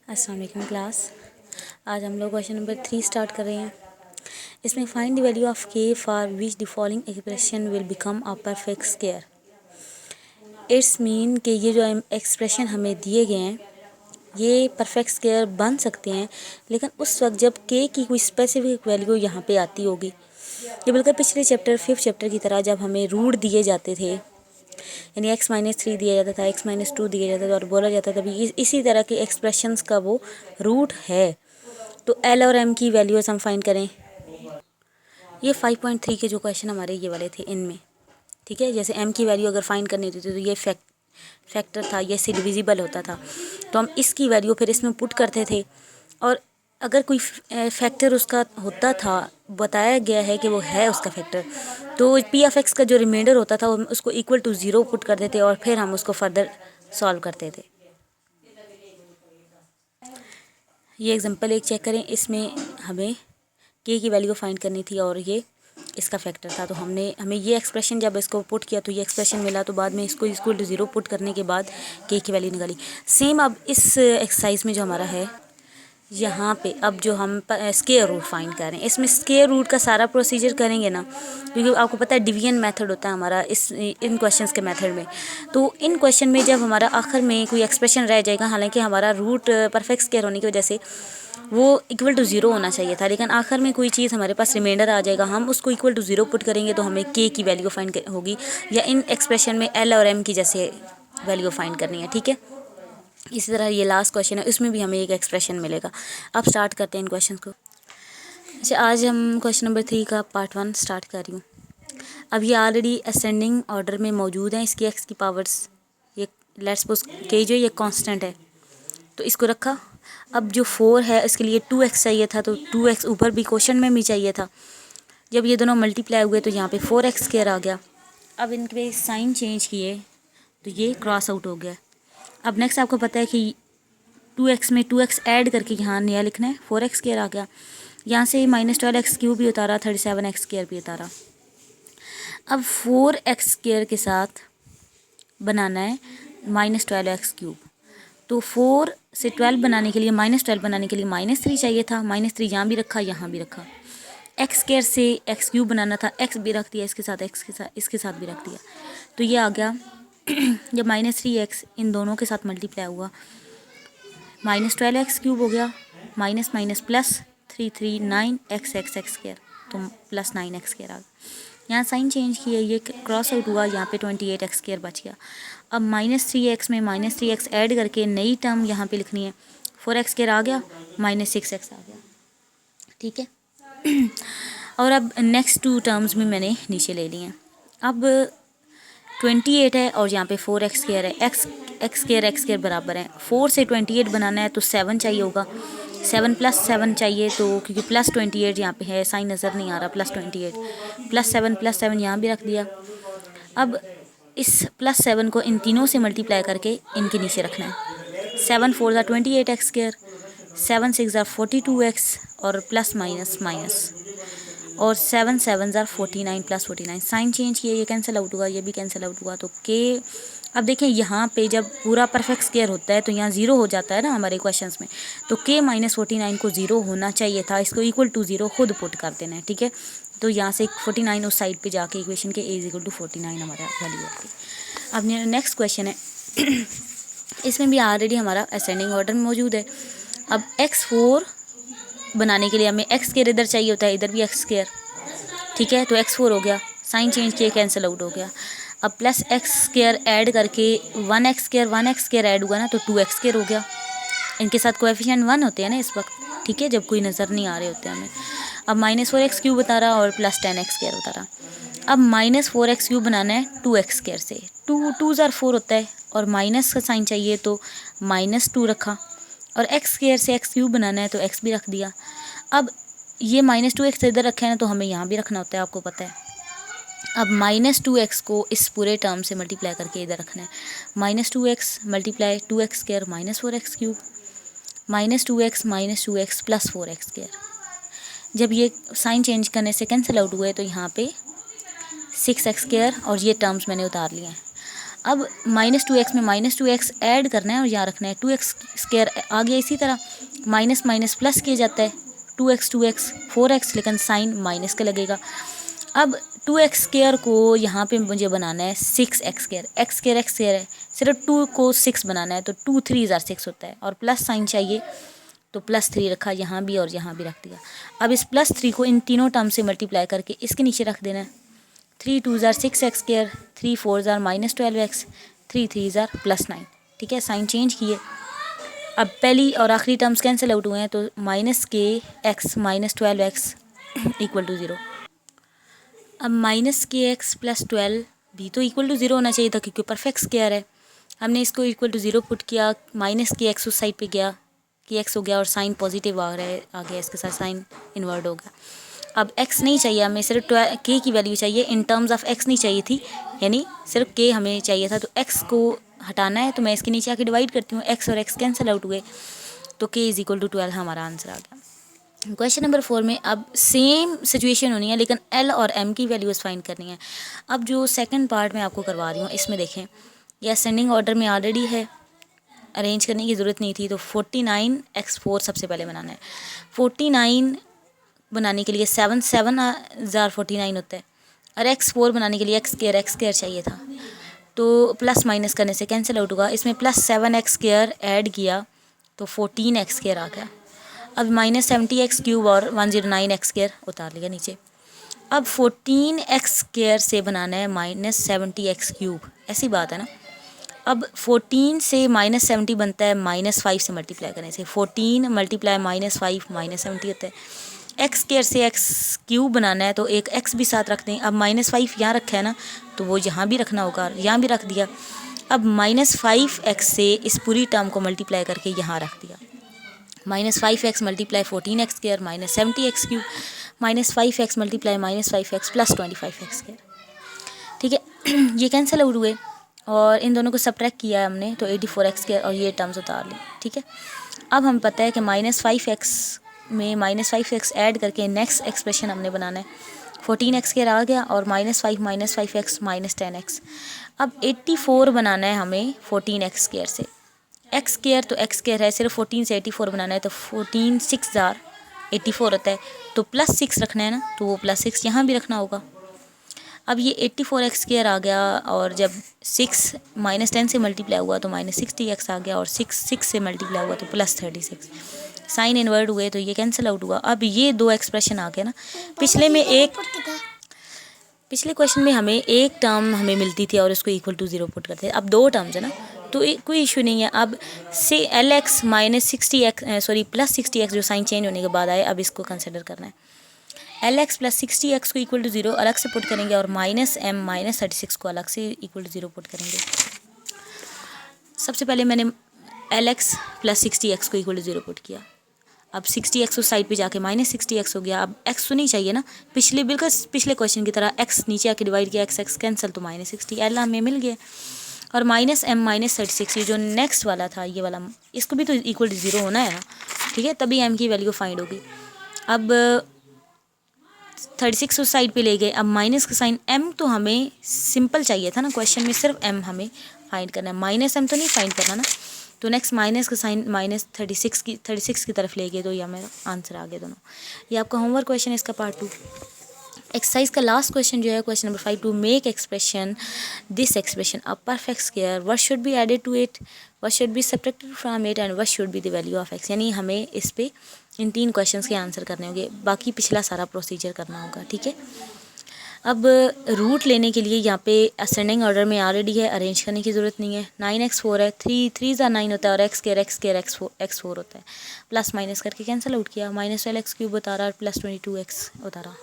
अस्सलाम वालेकुम क्लास। आज हम लोग क्वेश्चन नंबर 3 स्टार्ट कर रहे हैं। इसमें फाइंड द वैल्यू ऑफ के for which the following expression will become a perfect square. It's mean कि ये जो एक्सप्रेशन हमें दिए गए हैं ये परफेक्ट स्क्वायर बन सकते हैं, लेकिन उस वक्त जब के की कोई स्पेसिफिक वैल्यू यहाँ पे आती होगी। ये बिल्कुल पिछले चैप्टर 5th चैप्टर की तरह, जब हमें रूट दिए जाते थे, यानी x-3 दिया जाता था, x-2 दिया जाता था और बोला जाता था भी इसी तरह के एक्सप्रेशंस का वो रूट है। तो L और M की वैल्यूज हम फाइंड करें। ये 5.3 के जो क्वेश्चन हमारे ये वाले थे इनमें, ठीक है। जैसे M की वैल्यू अगर फाइंड करनी होती थी तो ये फैक्टर था, ये से डिविजिबल होता था, तो हम इसकी वैल्यू फिर इसमें पुट करते थे। और अगर कोई फैक्टर उसका होता था, बताया गया है कि वो है उसका फैक्टर, तो p(x) का जो रिमाइंडर होता था उसको इक्वल टू 0 पुट कर देते और फिर हम उसको फर्दर सॉल्व करते थे। ये एग्जांपल एक चेक करें, इसमें हमें k की वैल्यू फाइंड करनी थी और ये इसका फैक्टर था। तो हमें ये एक्सप्रेशन जब इसको पुट किया तो ये एक्सप्रेशन मिला, तो बाद में इसको इक्वल टू 0 पुट करने के बाद k की वैल्यू निकाली। सेम अब इस एक्सरसाइज में जो हमारा है यहाँ पे, अब जो हम स्क्वायर रूट फाइंड कर रहे हैं, इसमें स्क्वायर रूट का सारा प्रोसीजर करेंगे ना, क्योंकि आपको पता है डिवीजन मेथड होता है हमारा इन क्वेश्चंस के मेथड में। तो इन क्वेश्चन में जब हमारा आखिर में कोई एक्सप्रेशन रह जाएगा, हालांकि हमारा रूट परफेक्ट स्क्वायर होने की वजह से वो इक्वल टू 0 होना चाहिए था, लेकिन आखिर में कोई चीज़ हमारे पास रिमाइंडर आ जाएगा, हम उसको इक्वल टू 0 पुट करेंगे तो हमें के की वैल्यू फाइंड होगी, या इन एक्सप्रेशन में एल और एम की जैसे वैल्यू फाइंड करनी है, ठीक है। इसी तरह ये लास्ट क्वेश्चन है, इसमें भी हमें एक एक्सप्रेशन मिलेगा। अब स्टार्ट करते हैं इन क्वेश्चन को। अच्छा, आज हम क्वेश्चन नंबर 3 का पार्ट 1 स्टार्ट कर रही हूँ। अब ये ऑलरेडी असेंडिंग ऑर्डर में मौजूद हैं, इसकी एक्स की पावर्स, ये लेट्स सपोज के जो ये कांस्टेंट है तो इसको रखा। अब जो 4 है इसके लिए 2x चाहिए था, तो 2x ऊपर भी क्वेश्चन में भी चाहिए था। जब ये दोनों मल्टीप्लाई हुए तो यहाँ पे 4x स्क्वायर आ गया। अब इनके साइन चेंज किए तो ये क्रॉस आउट हो गया। अब नेक्स्ट आपको पता है कि 2x में 2x ऐड करके यहाँ नया लिखना है, 4x स्क्वायर आ गया। यहाँ से -12x³ भी उतारा, 37x स्क्वायर भी उतारा। अब 4x स्क्वायर के साथ बनाना है -12x³। तो 4 से 12 बनाने के लिए, -12 बनाने के लिए -3 चाहिए था, -3 यहाँ भी रखा, यहाँ भी रखा। x स्क्वायर से x³ बनाना था, x भी रख दिया इसके साथ, इसके साथ भी रख दिया। तो ये आ गया जब -3x इन दोनों के साथ मल्टीप्लाई हुआ, -12x³ हो गया, minus minus plus 3 9x square, तो प्लस 9x स्क्वायर आ गया। यहाँ साइन चेंज किया, ये क्रॉस आउट हुआ, यहाँ पे 28x स्क्वायर बच गया। अब -3x में -3x ऐड करके नई टर्म यहाँ पे लिखनी है, 4x स्क्वायर आ गया, -6x आ गया, ठीक है। और अब नेक्स्ट 2 टर्म्स भी मैंने नीचे ले ली हैं। अब 28 है और यहाँ पे 4x स्क्वायर है, x स्क्वायर बराबर है। 4 से 28 बनाना है तो 7 चाहिए होगा, 7 + 7 चाहिए, तो क्योंकि +28 यहाँ पे है, साइन नज़र नहीं आ रहा, +28 +7 यहाँ भी रख दिया। अब इस +7 को इन तीनों से मल्टीप्लाई करके इनके नीचे रखना है। 7 4 ज़ा 28x स्क्वायर, 7 6 ज़ा 42x और प्लस माइनस माइनस, और 7 7 ज़ा 49 + 49। साइन चेंज किया, ये कैंसिल आउट हुआ, ये भी कैंसिल आउट हुआ, तो के। अब देखें यहाँ पे जब पूरा परफेक्ट स्क्वायर होता है तो यहाँ 0 हो जाता है ना हमारे क्वेश्चंस में, तो के -49 को 0 होना चाहिए था, इसको इक्वल टू 0 खुद पुट कर देना है, ठीक है। तो यहाँ से 49 उस साइड पे जाके इक्वेशन के a = 49 हमारा वैल्यू आती है। अब नेक्स्ट क्वेश्चन है इसमें भी ऑलरेडी हमारा असेंडिंग ऑर्डर में मौजूद है। अब x4 बनाने के लिए हमें x स्क्वायर इधर चाहिए होता है, इधर भी x स्क्वायर, ठीक है। तो x4 हो गया, साइन चेंज किया, कैंसिल आउट हो गया। अब प्लस x स्क्वायर ऐड करके 1x स्क्वायर ऐड हुआ ना, तो 2x स्क्वायर हो गया। इनके साथ कोएफिशिएंट 1 होते हैं ना इस वक्त, ठीक है, जब कोई नज़र नहीं आ रहे होते हमें। अब -4x³ बता रहा और प्लस 10x स्क्वायर बता रहा। अब -4x³ बनाना है 2x स्क्वायर से, 2 ज़ा 4 होता है और माइनस का साइन चाहिए तो -2 रखा, और x स्क्वायर से x³ बनाना है तो x भी रख दिया। अब ये -2x इधर रखा है ना, तो हमें यहाँ भी रखना होता है, आपको पता है। अब -2x को इस पूरे टर्म से मल्टीप्लाई करके इधर रखना है, -2x × 2x square -4x³ -2x plus 4x square. जब ये साइन चेंज करने से कैंसिल आउट हुए तो यहाँ पे 6x स्क्वायर और ये टर्म्स मैंने उतार लिए हैं। अब -2x में -2x ऐड करना है और यहाँ रखना है, 2x स्क्वायर आ गया। इसी तरह माइनस माइनस प्लस किया जाता है, 2x 4x, लेकिन साइन माइनस का लगेगा। अब 2x स्क्वायर को यहाँ पे मुझे बनाना है 6x स्क्वायर, x स्क्वायर है, सिर्फ 2 को 6 बनाना है, तो 2 3 6 होता है, और प्लस साइन चाहिए तो +3 रखा यहाँ भी और यहाँ भी रख दिया। अब इस +3 को इन तीनों टर्म से मल्टीप्लाई करके इसके नीचे रख देना है, 3 2 6x स्क्वायर, 3 4 -12x, 3 3 +9। ठीक है, साइन चेंज किए। अब पहली और आखिरी टर्म्स कैंसिल आउट हुए हैं, तो -kx -12x = 0। अब -kx + 12 भी तो = 0 होना चाहिए था, क्योंकि परफेक्ट स्क्वायर है। हमने इसको = 0 पुट किया, -kx उस साइड पे गया, kx हो गया, और साइन पॉजिटिव आ गया, इसके साथ साइन इन्वर्ट हो गया। अब x नहीं चाहिए हमें, सिर्फ k की वैल्यू चाहिए, इन टर्म्स ऑफ x नहीं चाहिए थी, यानी सिर्फ k हमें चाहिए था। तो x को हटाना है, तो मैं इसके नीचे आके डिवाइड करती हूँ, x और x कैंसिल आउट हुए, तो k = 12 हमारा आंसर आ गया। क्वेश्चन नंबर 4 में अब सेम सिचुएशन होनी है, लेकिन l और m की वैल्यूज़ फाइंड करनी है। अब जो सेकंड पार्ट मैं आपको करवा रही हूँ, इसमें देखें, यह असेंडिंग ऑर्डर में ऑलरेडी है, अरेंज करने की ज़रूरत नहीं थी। तो 49x4 सबसे पहले बनाना है। 49 बनाने के लिए 7 7,49 होता है, और x4 बनाने के लिए x स्क्वायर चाहिए था, तो प्लस माइनस करने से कैंसिल आउट होगा। इसमें +7x² ऐड किया तो 14x² आ गया। अब -70x³ और 109x² उतार लिया नीचे। अब 14x² से बनाना है -70x³, ऐसी बात है ना। अब 14 से -70 बनता है -5 से मल्टीप्लाई करने से, 14 × -5 -70 होता है। x² से x³ बनाना है, तो एक x भी साथ रख दें। अब -5 यहाँ रखा है ना, तो वो यहाँ भी रखना होगा, यहाँ भी रख दिया। अब -5x से इस पूरी टर्म को मल्टीप्लाई करके यहाँ रख दिया, -5x × 14x² -70x³ -5x × -5x + 25x²। ठीक है, ये कैंसिल आउट हुए और इन दोनों को सब्ट्रैक्ट किया है हमने, तो 84x² और ये टर्म्स उतार ली। ठीक है, अब हम पता है कि -5x में -5x ऐड करके नेक्स्ट एक्सप्रेशन हमने बनाना है। 14x² आ गया, और -5 -5x -10x। अब 84 बनाना है हमें 14x² से, x² तो x² है, सिर्फ 14 से 84 बनाना है, तो 14 6 84 होता है, तो +6 रखना है ना, तो वो +6 यहाँ भी रखना होगा। अब ये 84x² आ गया, और जब 6 -10 से मल्टीप्लाई हुआ तो -60x आ गया, और 6 से मल्टीप्लाई हुआ तो +36। साइन इन्वर्ट हुए तो ये कैंसिल आउट हुआ। अब ये दो एक्सप्रेशन आ गए ना, पिछले क्वेश्चन में हमें एक टर्म हमें मिलती थी और उसको = 0 पुट करते हैं। अब दो टर्म्स है ना, तो कोई इशू नहीं है। अब से LX +60x जो साइन चेंज होने के बाद आए, अब इसको कंसिडर करना है। LX + 60x को = 0 अलग से पुट करेंगे, और -m -36 को अलग से = 0 पुट करेंगे। सबसे पहले मैंने LX + 60x को = 0 पुट किया। अब 60x उस साइड पे जाके -60x हो गया। अब x तो नहीं चाहिए ना, बिल्कुल पिछले क्वेश्चन की तरह x नीचे आके डिवाइड किया, x कैंसिल, तो -60 L हमें मिल गया। और -m -36 ये जो नेक्स्ट वाला था, ये वाला, इसको भी तो = 0 होना है ना। ठीक है, तभी m की वैल्यू फाइंड होगी। अब 36 उस साइड पे ले गए। अब माइनस का साइन, m तो हमें सिंपल चाहिए था ना, क्वेश्चन में सिर्फ m हमें फाइंड करना है, -m तो नहीं फाइंड करना ना। तो नेक्स्ट माइनस का साइन -36 की तरफ ले गए, तो ये मेरा आंसर आ गया दोनों। ये आपका होमवर्क क्वेश्चन है, इसका पार्ट 2। एक्सरसाइज का लास्ट क्वेश्चन जो है, question number 5, to make expression this expression a perfect square, what should be added to it, what should be subtracted from it, and what should be the value of x। यानी हमें इस पे इन 3 questions के answer करने होंगे, बाकी पिछला सारा प्रोसीजर करना होगा। ठीक है, अब रूट लेने के लिए यहाँ पे असेंडिंग ऑर्डर में ऑलरेडी है, अरेंज करने की ज़रूरत नहीं है। 9x4 है, 3 9 होता है, और x4 होता है, प्लस माइनस करके कैंसिल आउट किया, -12x³ उतारा, +22x उतारा।